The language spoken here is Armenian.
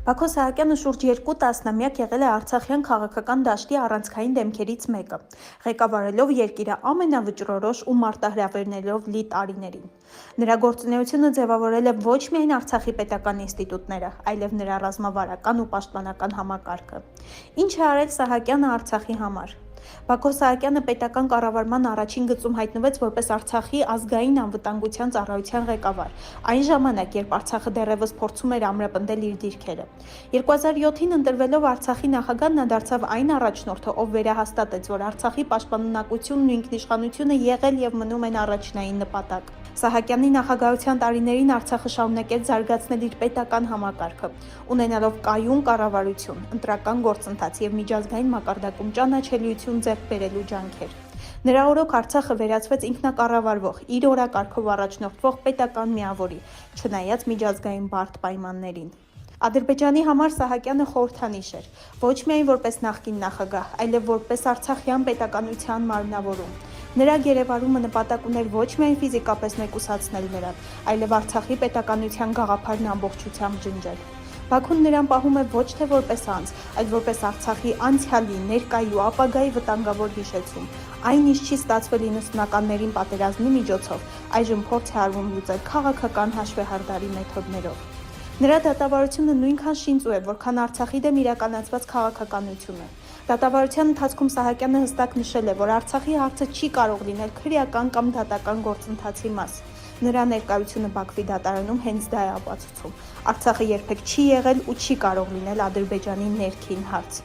Բաքո Սահակյանը շուրջ 2 տասնամյակ եղել է արցախյան քաղաքական դաշտի առանցքային դեմքերից մեկը, ղեկավարելով երկիրը ամենավճռորոշ ու մարտահրավերներով լի տարիներին։ Նրա գործունեությունը ձևավորել է ոչ միայն Արցախի պետական ինստիտուտները, այլև նրա ռազմավարական ու պաշտպանական համակարգը։ Ինչ է արել Սահակյանը Արցախի համար։ Բաքո Սահակյանը պետական կառավարման առաջին գծում հայտնվեց որպես Արցախի ազգային անվտանգության ծառայության ղեկավար, այն ժամանակ, երբ Արցախը դեռևս փորձում էր ամրապնդել իր դիրքերը։ 2007-ին ընտրվելով Արցախի նախագահ նա դարձավ այն առաջնորդը, ով վերահաստատեց, որ Արցախի պաշտպանունակությունն ու ինքնիշխանությունը եղել եւ մնում են առաջնային նպատակ։ Սահակյանի նախագահության տարիներին Արցախը շարունակեց զարգացնել իր պետական համակարգը, ունենալով կայուն կառավարություն, ընտրական գործընթաց եւ միջազգային մակարդակում ճանաչելիություն ձեռք բերելու ջանքեր։ Նրա օրոք Արցախը վերածվեց ինքնակառավարվող, իր օրակարգով առաջնորդվող պետական միավորի, չնայած միջազգային բարդ պայմաններին։ Ադրբեջանի համար Սահակյանը խորհրդանիշ էր, ոչ միայն որպես նախկին նախագահ, այլև որպես արցախյան պետականության մարմնավորում։ Նրա գերեվարումը նպատակ ուներ ոչ միայն ֆիզիկապես մեկուսացնել նրան, այլև Արցախի պետականության գաղափարն ամբողջությամբ ջնջել։ Բաքուն նրան պահում է ոչ թե որպես անձ, այլ որպես Արցախի անցյալի, ներկայի ու ապագայի վտանգավոր հիշեցում։ Այն ինչ չի ստացվել 90-ականներին պատերազմի միջոցով, այժմ փորձ է արվում լուծել քաղաքական հաշվեհարդարի մեթոդներով։ Նրա դատավարությունը նույնքան շինծու է, որքան Արցախի դեմ իրականացված քաղաքականությունը։ Դատավարության ընթացքում Սահակյանը հստակ նշել է, որ Արցախի հարցը չի կարող լինել քրեական կամ դատական գործընթացի մաս։ Նրա ներկայությունը Բաքվի դատարանում հենց դա է ապացուցում։ Արցախը երբեք չի եղել ու չի կարող լինել Ադրբեջանի ներքին հարց։